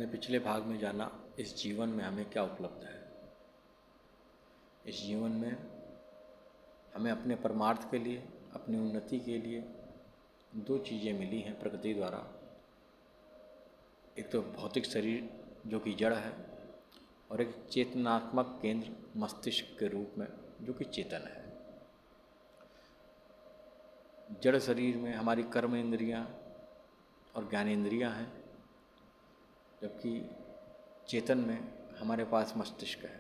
अपने पिछले भाग में जाना इस जीवन में हमें क्या उपलब्ध है। इस जीवन में हमें अपने परमार्थ के लिए, अपनी उन्नति के लिए दो चीज़ें मिली हैं प्रकृति द्वारा। एक तो भौतिक शरीर जो कि जड़ है, और एक चेतनात्मक केंद्र मस्तिष्क के रूप में जो कि चेतन है। जड़ शरीर में हमारी कर्म इंद्रियाँ और ज्ञानेंद्रियाँ हैं, जबकि चेतन में हमारे पास मस्तिष्क है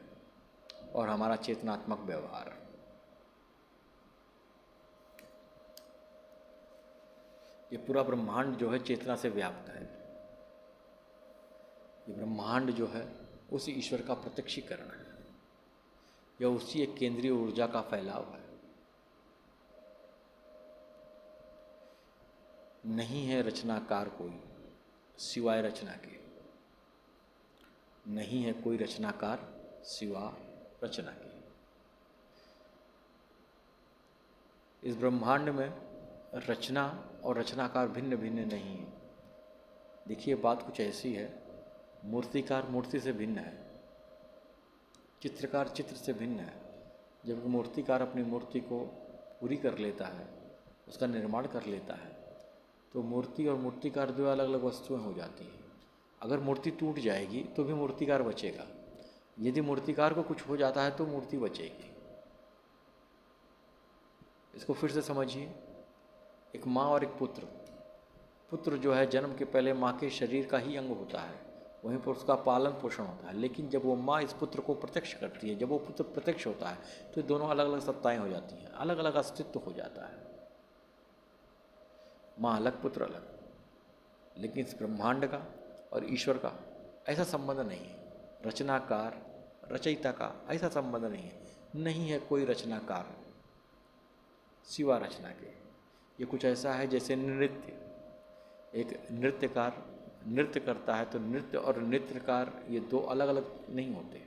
और हमारा चेतनात्मक व्यवहार। ये पूरा ब्रह्मांड जो है चेतना से व्याप्त है। ये ब्रह्मांड जो है उस ईश्वर का प्रत्यक्षीकरण है, यह उसी एक केंद्रीय ऊर्जा का फैलाव है। नहीं है रचनाकार कोई सिवाय रचना के, नहीं है कोई रचनाकार सिवा रचना के। इस ब्रह्मांड में रचना और रचनाकार भिन्न भिन्न नहीं है। देखिए, बात कुछ ऐसी है, मूर्तिकार मूर्ति से भिन्न है, चित्रकार चित्र से भिन्न है। जब मूर्तिकार अपनी मूर्ति को पूरी कर लेता है, उसका निर्माण कर लेता है, तो मूर्ति और मूर्तिकार दो अलग अलग वस्तुएं हो जाती हैं। अगर मूर्ति टूट जाएगी तो भी मूर्तिकार बचेगा, यदि मूर्तिकार को कुछ हो जाता है तो मूर्ति बचेगी। इसको फिर से समझिए। एक माँ और एक पुत्र, पुत्र जो है जन्म के पहले माँ के शरीर का ही अंग होता है, वहीं पर उसका पालन पोषण होता है। लेकिन जब वो माँ इस पुत्र को प्रत्यक्ष करती है, जब वो पुत्र प्रत्यक्ष होता है, तो दोनों अलग अलग सत्ताएं हो जाती हैं, अलग अलग अस्तित्व हो जाता है। माँ अलग, पुत्र अलग। लेकिन इस ब्रह्मांड का और ईश्वर का ऐसा संबंध नहीं है। रचनाकार रचयिता का ऐसा संबंध नहीं है। नहीं है कोई रचनाकार सिवा रचना के। ये कुछ ऐसा है जैसे नृत्य। एक नृत्यकार नृत्य करता है तो नृत्य और नृत्यकार ये दो अलग अलग नहीं होते।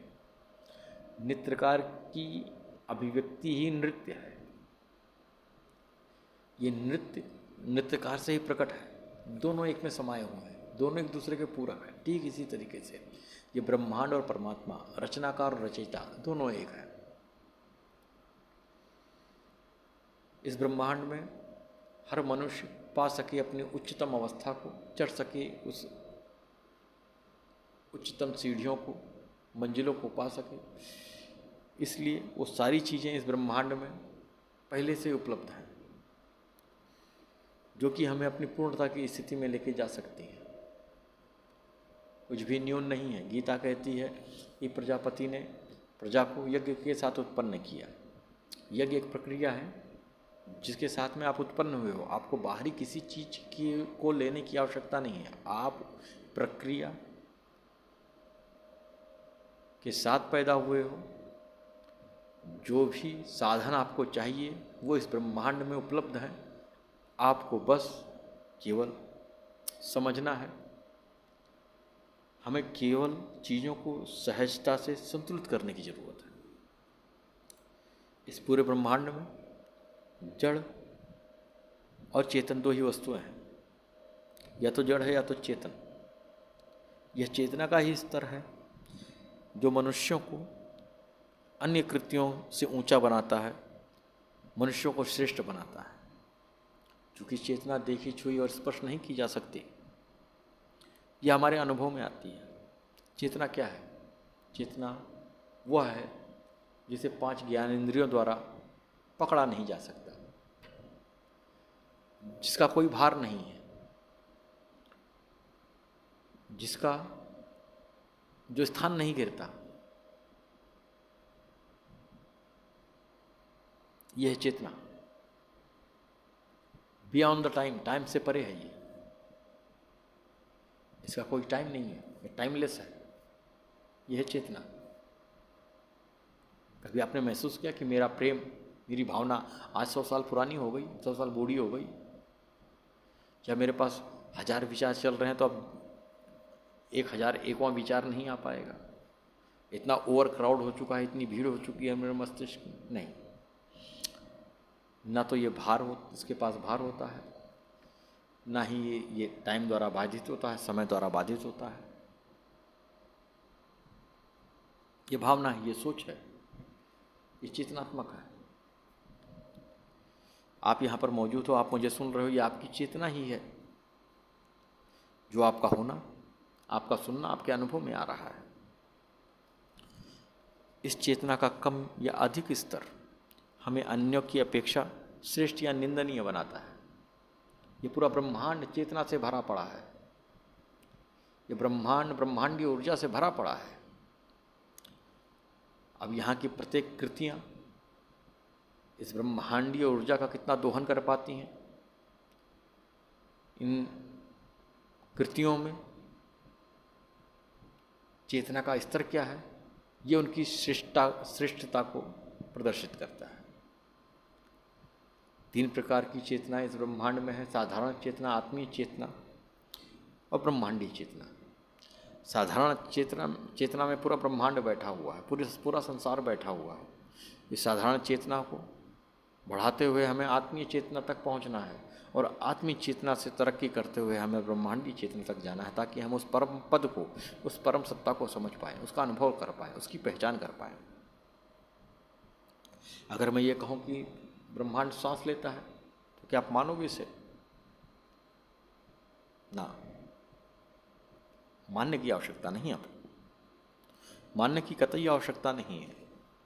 नृत्यकार की अभिव्यक्ति ही नृत्य है। ये नृत्य नृत्यकार से ही प्रकट है। दोनों एक में समाये हुए हैं, दोनों एक दूसरे के पूरक हैं। ठीक इसी तरीके से ये ब्रह्मांड और परमात्मा, रचनाकार और रचयिता दोनों एक है। इस ब्रह्मांड में हर मनुष्य पा सके अपनी उच्चतम अवस्था को, चढ़ सके उस उच्चतम सीढ़ियों को, मंजिलों को पा सके। इसलिए वो सारी चीज़ें इस ब्रह्मांड में पहले से उपलब्ध हैं, जो कि हमें अपनी पूर्णता की स्थिति में लेके जा सकती हैं। कुछ भी न्यून नहीं है। गीता कहती है कि प्रजापति ने प्रजा को यज्ञ के साथ उत्पन्न किया। यज्ञ एक प्रक्रिया है जिसके साथ में आप उत्पन्न हुए हो। आपको बाहरी किसी चीज़ को लेने की आवश्यकता नहीं है। आप प्रक्रिया के साथ पैदा हुए हो। जो भी साधन आपको चाहिए वो इस ब्रह्मांड में उपलब्ध है। आपको बस केवल समझना है। हमें केवल चीज़ों को सहजता से संतुलित करने की ज़रूरत है। इस पूरे ब्रह्मांड में जड़ और चेतन दो ही वस्तुएं हैं। या तो जड़ है या तो चेतन। यह चेतना का ही स्तर है जो मनुष्यों को अन्य कृत्यों से ऊंचा बनाता है, मनुष्यों को श्रेष्ठ बनाता है। क्योंकि चेतना देखी, छुई और स्पर्श नहीं की जा सकती, यह हमारे अनुभव में आती है। चेतना क्या है? चेतना वह है जिसे 5 ज्ञानेंद्रियों द्वारा पकड़ा नहीं जा सकता, जिसका कोई भार नहीं है, जिसका जो स्थान नहीं गिरता। यह है चेतना। बियॉन्ड द टाइम, टाइम से परे है ये। इसका कोई टाइम नहीं है, ये टाइमलेस है। यह है चेतना। कभी आपने महसूस किया कि मेरा प्रेम, मेरी भावना आज 100 साल पुरानी हो गई, 100 साल बूढ़ी हो गई? जब मेरे पास 1000 विचार चल रहे हैं तो अब 1001वां विचार नहीं आ पाएगा। इतना ओवर क्राउड हो चुका है, इतनी भीड़ हो चुकी है मेरे मस्तिष्क में। नहीं, ना तो ये भार हो, इसके पास भार होता है, ना ही ये टाइम द्वारा बाधित होता है, समय द्वारा बाधित होता है। ये भावना है, ये सोच है, ये चेतनात्मक है। आप यहाँ पर मौजूद हो, आप मुझे सुन रहे हो, ये आपकी चेतना ही है। जो आपका होना, आपका सुनना आपके अनुभव में आ रहा है। इस चेतना का कम या अधिक स्तर हमें अन्यों की अपेक्षा श्रेष्ठ या निंदनीय बनाता है। ये पूरा ब्रह्मांड चेतना से भरा पड़ा है। ये ब्रह्मांड ब्रह्मांडीय ऊर्जा से भरा पड़ा है। अब यहाँ की प्रत्येक कृतियाँ इस ब्रह्मांडीय ऊर्जा का कितना दोहन कर पाती हैं, इन कृतियों में चेतना का स्तर क्या है, ये उनकी श्रेष्ठता को प्रदर्शित करता है। 3 प्रकार की चेतना इस ब्रह्मांड में है: साधारण चेतना, आत्मीय चेतना और ब्रह्मांडीय चेतना। साधारण चेतना में पूरा ब्रह्मांड बैठा हुआ है, पूरा संसार बैठा हुआ है। इस साधारण चेतना को बढ़ाते हुए हमें आत्मीय चेतना तक पहुंचना है, और आत्मीय चेतना से तरक्की करते हुए हमें ब्रह्मांडीय चेतना तक जाना है, ताकि हम उस परम पद को, उस परम सत्ता को समझ पाएँ, उसका अनुभव कर पाएँ, उसकी पहचान कर पाएँ। अगर मैं ये कहूँ कि ब्रह्मांड सांस लेता है, तो क्या आप मानोगे इसे? ना, मानने की आवश्यकता नहीं। आपको मानने की कतई आवश्यकता नहीं है।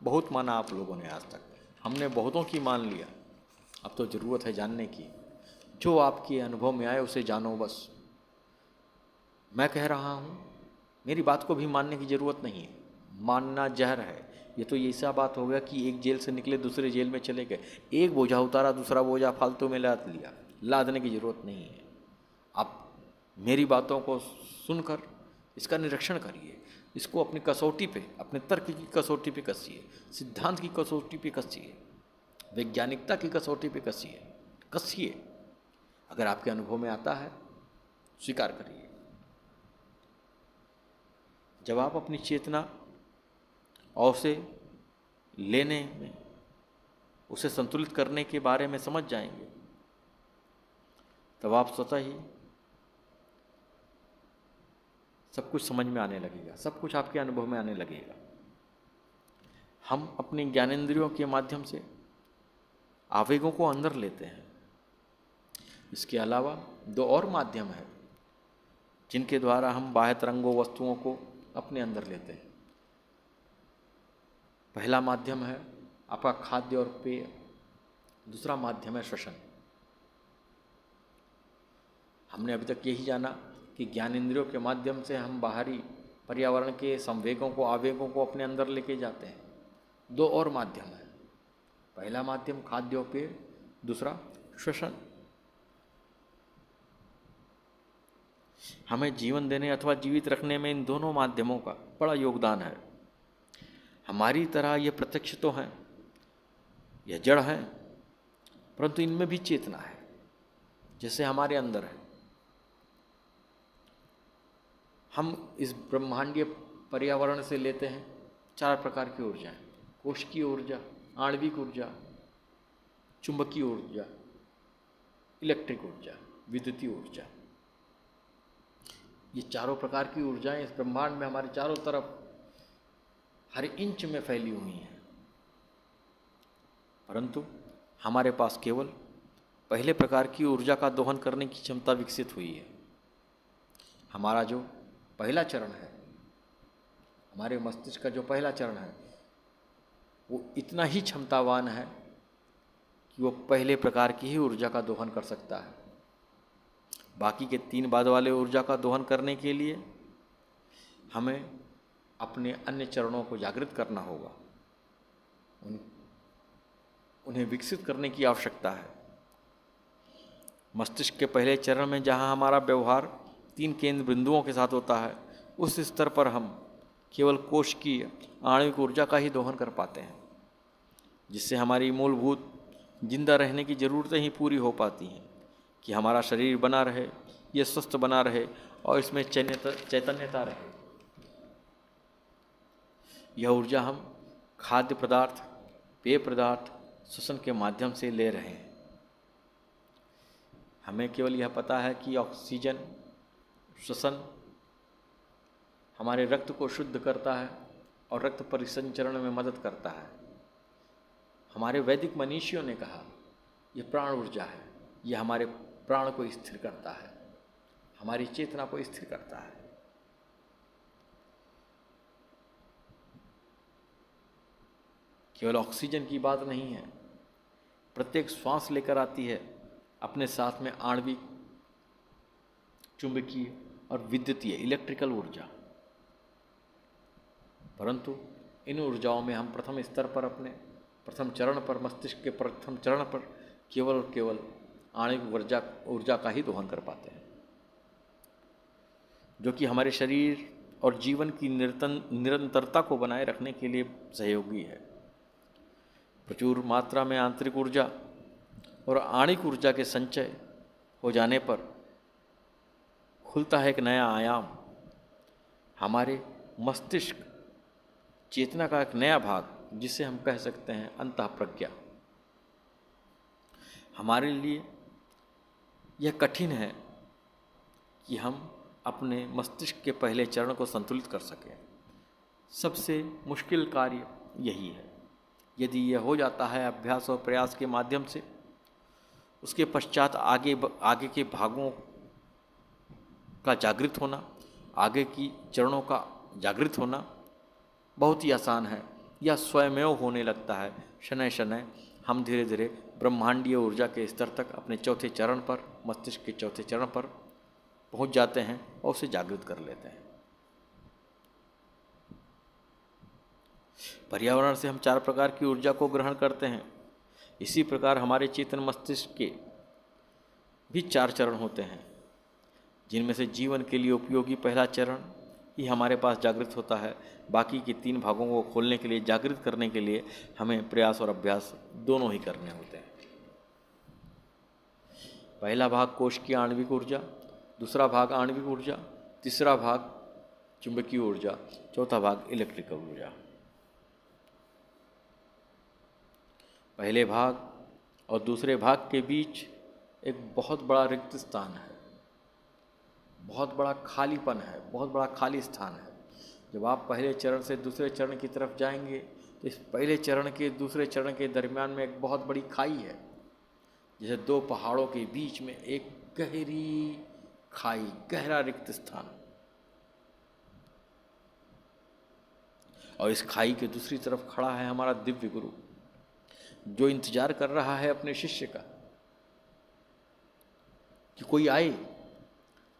बहुत माना आप लोगों ने आज तक, हमने बहुतों की मान लिया। अब तो ज़रूरत है जानने की। जो आपके अनुभव में आए उसे जानो बस। मैं कह रहा हूँ, मेरी बात को भी मानने की ज़रूरत नहीं है। मानना जहर है। ये तो ऐसा बात हो गया कि एक जेल से निकले दूसरे जेल में चले गए, एक बोझा उतारा दूसरा बोझा फालतू में लाद लिया। लादने की ज़रूरत नहीं है। आप मेरी बातों को सुनकर इसका निरीक्षण करिए, इसको अपनी कसौटी पे, अपने तर्क की कसौटी पे कसिए, सिद्धांत की कसौटी पे कसिए, वैज्ञानिकता की कसौटी पे कसिए। अगर आपके अनुभव में आता है, स्वीकार करिए। जब आप अपनी चेतना और उसे लेने में, उसे संतुलित करने के बारे में समझ जाएंगे, तब आप स्वतः ही सब कुछ समझ में आने लगेगा, सब कुछ आपके अनुभव में आने लगेगा। हम अपने ज्ञानेंद्रियों के माध्यम से आवेगों को अंदर लेते हैं। इसके अलावा 2 और माध्यम है जिनके द्वारा हम बाह्य तरंगों, वस्तुओं को अपने अंदर लेते हैं। पहला माध्यम है आपका खाद्य और पेय, दूसरा माध्यम है श्वसन। हमने अभी तक यही जाना कि ज्ञानेंद्रियों के माध्यम से हम बाहरी पर्यावरण के संवेगों को, आवेगों को अपने अंदर लेके जाते हैं। 2 और माध्यम है। पहला माध्यम खाद्य और पेय, दूसरा श्वसन। हमें जीवन देने अथवा जीवित रखने में इन दोनों माध्यमों का बड़ा योगदान है। हमारी तरह ये प्रत्यक्ष तो हैं, यह जड़ हैं, परंतु इनमें भी चेतना है, जैसे हमारे अंदर है। हम इस ब्रह्मांडीय पर्यावरण से लेते हैं 4 प्रकार की ऊर्जाएं: कोशिकीय ऊर्जा, आणविक ऊर्जा, चुंबकीय ऊर्जा, इलेक्ट्रिक ऊर्जा, विद्युतीय ऊर्जा। ये चारों प्रकार की ऊर्जाएं इस ब्रह्मांड में हमारे चारों तरफ हर इंच में फैली हुई हैं, परंतु हमारे पास केवल पहले प्रकार की ऊर्जा का दोहन करने की क्षमता विकसित हुई है। हमारा जो पहला चरण है, हमारे मस्तिष्क का जो पहला चरण है, वो इतना ही क्षमतावान है कि वो पहले प्रकार की ही ऊर्जा का दोहन कर सकता है। बाकी के 3 बाद वाले ऊर्जा का दोहन करने के लिए हमें अपने अन्य चरणों को जागृत करना होगा, उन्हें विकसित करने की आवश्यकता है। मस्तिष्क के पहले चरण में जहाँ हमारा व्यवहार 3 केंद्र बिंदुओं के साथ होता है, उस स्तर पर हम केवल कोशिकीय आणविक ऊर्जा का ही दोहन कर पाते हैं, जिससे हमारी मूलभूत जिंदा रहने की ज़रूरतें ही पूरी हो पाती हैं कि हमारा शरीर बना रहे, ये स्वस्थ बना रहे और इसमें चैतन्यता रहे। यह ऊर्जा हम खाद्य पदार्थ, पेय पदार्थ, श्वसन के माध्यम से ले रहे हैं। हमें केवल यह पता है कि ऑक्सीजन श्वसन हमारे रक्त को शुद्ध करता है, और रक्त परिसंचरण में मदद करता है। हमारे वैदिक मनीषियों ने कहा यह प्राण ऊर्जा है, यह हमारे प्राण को स्थिर करता है, हमारी चेतना को स्थिर करता है। केवल ऑक्सीजन की बात नहीं है, प्रत्येक श्वास लेकर आती है अपने साथ में आणविक, चुंबकीय और विद्युतीय इलेक्ट्रिकल ऊर्जा। परंतु इन ऊर्जाओं में हम प्रथम स्तर पर, अपने प्रथम चरण पर, मस्तिष्क के प्रथम चरण पर केवल आणविक ऊर्जा का ही दोहन कर पाते हैं, जो कि हमारे शरीर और जीवन की निरंतरता को बनाए रखने के लिए सहयोगी है। प्रचुर मात्रा में आंतरिक ऊर्जा और आणिक ऊर्जा के संचय हो जाने पर खुलता है एक नया आयाम, हमारे मस्तिष्क चेतना का एक नया भाग, जिसे हम कह सकते हैं अंतःप्रज्ञा। हमारे लिए यह कठिन है कि हम अपने मस्तिष्क के पहले चरण को संतुलित कर सकें। सबसे मुश्किल कार्य यही है। यदि यह हो जाता है अभ्यास और प्रयास के माध्यम से, उसके पश्चात आगे के भागों का जागृत होना, आगे की चरणों का जागृत होना बहुत ही आसान है, या स्वयमेव होने लगता है। शनय शनय हम धीरे धीरे ब्रह्मांडीय ऊर्जा के स्तर तक अपने चौथे चरण पर, मस्तिष्क के चौथे चरण पर पहुंच जाते हैं और उसे जागृत कर लेते हैं। पर्यावरण से हम 4 प्रकार की ऊर्जा को ग्रहण करते हैं। इसी प्रकार हमारे चेतन मस्तिष्क के भी 4 चरण होते हैं, जिनमें से जीवन के लिए उपयोगी पहला चरण ही हमारे पास जागृत होता है। बाकी के 3 भागों को खोलने के लिए, जागृत करने के लिए हमें प्रयास और अभ्यास दोनों ही करने होते हैं। पहला भाग कोश की आणविक ऊर्जा, दूसरा भाग आणविक ऊर्जा, तीसरा भाग चुंबकीय ऊर्जा, चौथा भाग इलेक्ट्रिकल ऊर्जा। पहले भाग और दूसरे भाग के बीच एक बहुत बड़ा रिक्त स्थान है, बहुत बड़ा खालीपन है, बहुत बड़ा खाली स्थान है। जब आप पहले चरण से दूसरे चरण की तरफ जाएंगे तो इस पहले चरण के दूसरे चरण के दरमियान में एक बहुत बड़ी खाई है, जैसे 2 पहाड़ों के बीच में एक गहरी खाई, गहरा रिक्त स्थान। और इस खाई के दूसरी तरफ खड़ा है हमारा दिव्य गुरु, जो इंतजार कर रहा है अपने शिष्य का कि कोई आए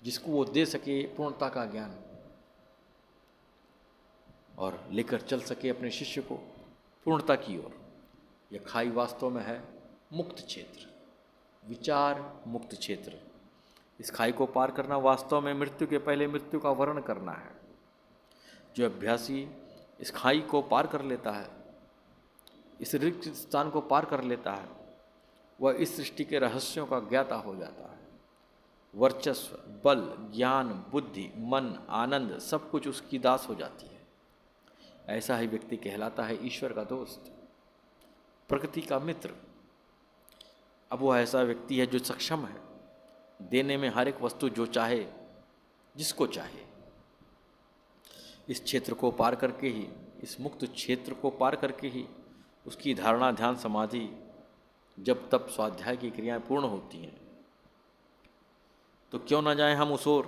जिसको वो दे सके पूर्णता का ज्ञान और लेकर चल सके अपने शिष्य को पूर्णता की ओर। यह खाई वास्तव में है मुक्त क्षेत्र, विचार मुक्त क्षेत्र। इस खाई को पार करना वास्तव में मृत्यु के पहले मृत्यु का वर्ण करना है। जो अभ्यासी इस खाई को पार कर लेता है, इस रिक्त स्थान को पार कर लेता है, वह इस सृष्टि के रहस्यों का ज्ञाता हो जाता है। वर्चस्व, बल, ज्ञान, बुद्धि, मन, आनंद सब कुछ उसकी दास हो जाती है। ऐसा ही व्यक्ति कहलाता है ईश्वर का दोस्त, प्रकृति का मित्र। अब वह ऐसा व्यक्ति है जो सक्षम है देने में हर एक वस्तु जो चाहे, जिसको चाहे। इस क्षेत्र को पार करके ही, इस मुक्त क्षेत्र को पार करके ही उसकी धारणा, ध्यान, समाधि, जब तब स्वाध्याय की क्रियाएं पूर्ण होती हैं। तो क्यों ना जाएं हम उस ओर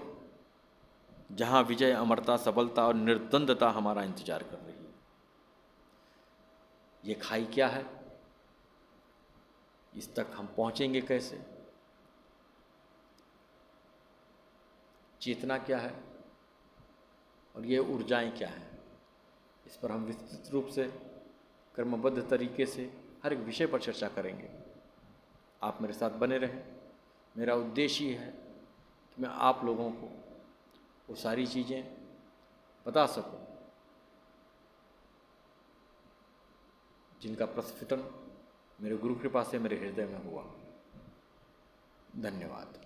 जहां विजय, अमरता, सबलता और निर्द्वंदता हमारा इंतजार कर रही है। ये खाई क्या है, इस तक हम पहुंचेंगे कैसे, चेतना क्या है और ये ऊर्जाएं क्या हैं, इस पर हम विस्तृत रूप से क्रमबद्ध तरीके से हर एक विषय पर चर्चा करेंगे। आप मेरे साथ बने रहें। मेरा उद्देश्य ये है कि मैं आप लोगों को वो सारी चीज़ें बता सकूं जिनका प्रस्फुटन मेरे गुरु कृपा से मेरे हृदय में हुआ। धन्यवाद।